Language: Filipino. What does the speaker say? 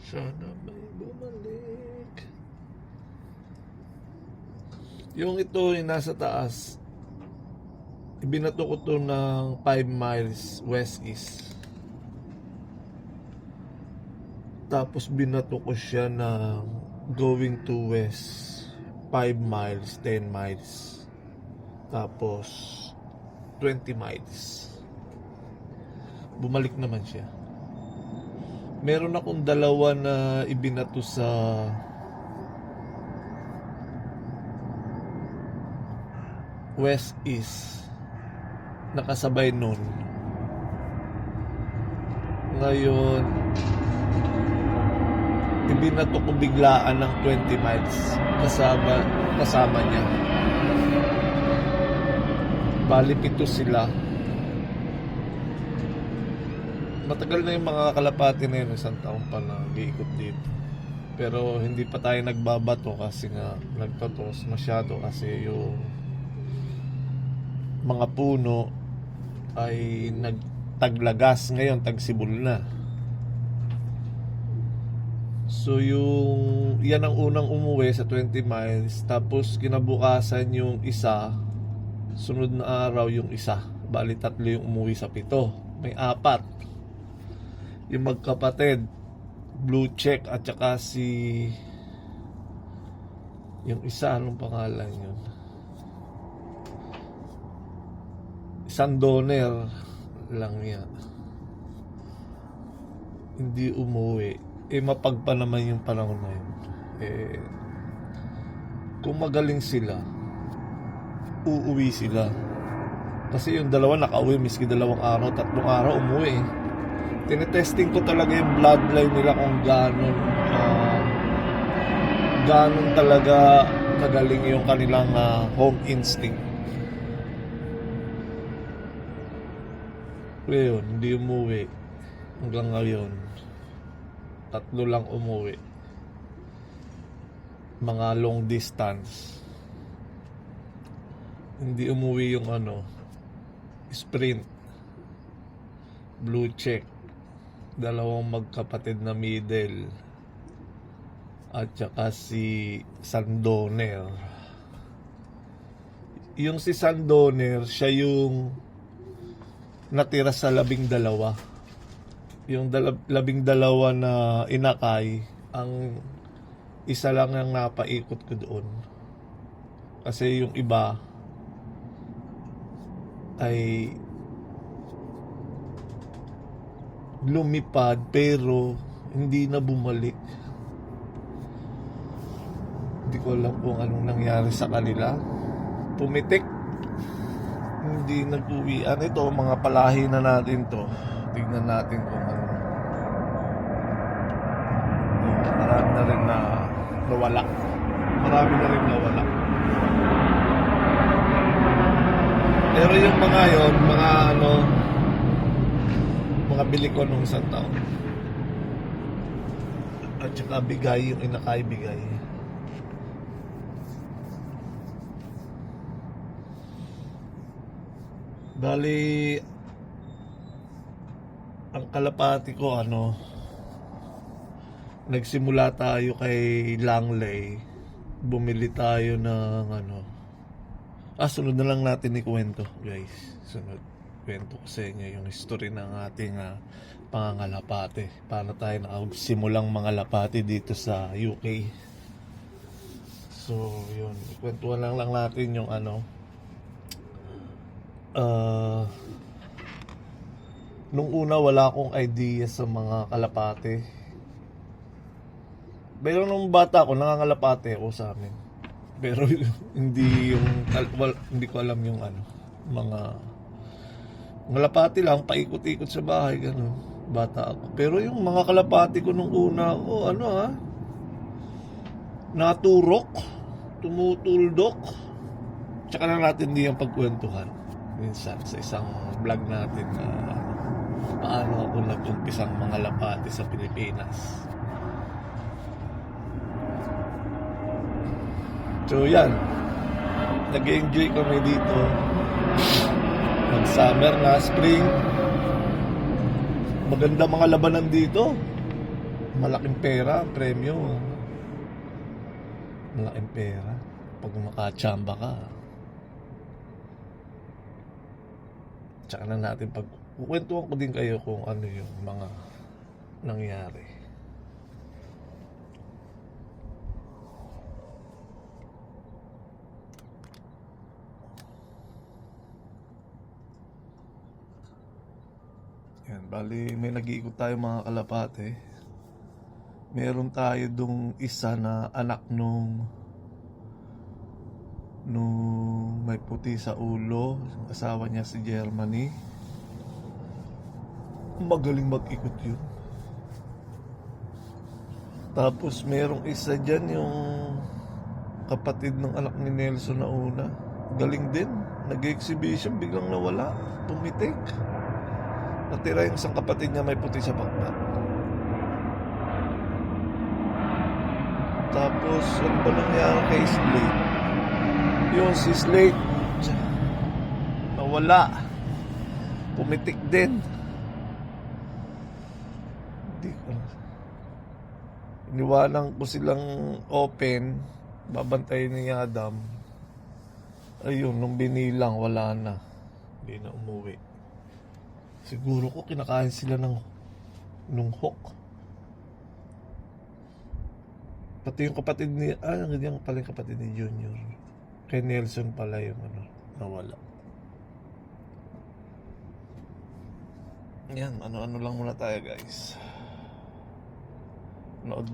Sana may bumalik. Yung ito yung nasa taas, ibinato ko to ng 5 miles west-east. Tapos binato ko siya ng going to west 5 miles, 10 miles. Tapos 20 miles. Bumalik naman siya. Meron akong dalawa na ibinato sa west-east. Nakasabay nun. Ngayon, ibinato ko biglaan ng 20 miles kasama niya. Bali 7 sila. Matagal na yung mga kalapati na yun, isang taon pa na nag-iikot dito. Pero hindi pa tayo nagbabato kasi nga nagtatos masyado kasi yung mga puno ay nagtaglagas, ngayon tagsibol na. So yung yan ang unang umuwi sa 20 miles, tapos kinabukasan yung isa, sunod na araw yung isa. Bali 3 yung umuwi sa 7. May 4. Yung magkapatid, blue check, at saka si yung isa, anong pangalan yun? Isang donor lang yan. Hindi umuwi. Mapagpa naman yung panahon na yun. Kung magaling sila, uuwi sila. Kasi yung dalawa nakauwi, miski 2 araw, 3 araw umuwi. Tinetesting ko talaga yung bloodline nila kung ganon talaga kagaling yung kanilang home instinct. Ngayon, hindi umuwi. Hanggang ngayon, 3 lang umuwi. Mga long distance. Hindi umuwi yung sprint. Blue check. 2 magkapatid na middle. At saka si Sandoner. Yung si Sandoner, siya yung natira sa 12. Yung 12 na inakay, ang isa lang ang napaikot ko doon. Kasi yung iba ay lumipad pero hindi na bumalik. Hindi ko alam kung anong nangyari sa kanila. Pumitik, hindi nag-uwian. Ito, mga palahi na natin to. Tignan natin kung ano. Marami na rin na nawala. Pero yung mga yon, mga bili ko nung isang taon. At saka bigay, yung inakay bigay. Bali, ang kalapati ko nagsimula tayo kay Langley. Bumili tayo ng sunod na lang natin ikwento, guys. Sunod, kwento ko sa inyo yung history ng ating pangangalapate. Paano tayo nakasimulang mga lapate dito sa UK. So, yun. Ikwentuhan lang natin yung nung una wala akong idea sa mga kalapate. Pero nung bata ako, nangangalapate ako sa amin. Pero hindi ko alam yung mga kalapati lang, paikot-ikot sa bahay, gano'n. Bata ako. Pero yung mga kalapati ko nung una ako, naturok, tumutuldok. Tsaka na natin di yung pagkwentuhan. Minsan sa isang vlog natin na paano ako nag-umpisang mga lapati sa Pilipinas. So yan, nag-enjoy kami dito. Mag-summer na, spring. Maganda mga labanan dito. malaking pera ang premyo. Malaking pera pag makachamba ka. Tsaka na natin kukwentuhan ko din kayo kung ano yung mga nangyari. Yan, bali may nag-iikot tayo mga kalapate. Meron tayo dong isa na anak nung may puti sa ulo, asawa niya si Germany. Magaling mag-ikot yun. Tapos merong isa dyan yung kapatid ng anak ni Nelson na una. Galing din. Nag-exhibition, biglang nawala. Tumitik. Natira yung isang kapatid niya may puti sa bakbak. Tapos, ano ba nangyari kay Slate? Yung si Slate, nawala. Pumitik din. Hindi ko na. Iniwanan ko silang open. Babantayin ni Adam. Ayun, nung binilang, wala na. Hindi na umuwi. Siguro ko kinakain sila nung hawk. Pati yung kapatid ni yung pala yung kapatid ni Junior. Kay Nelson pala yung nawala. Yan, ano-ano lang muna tayo guys. Nood.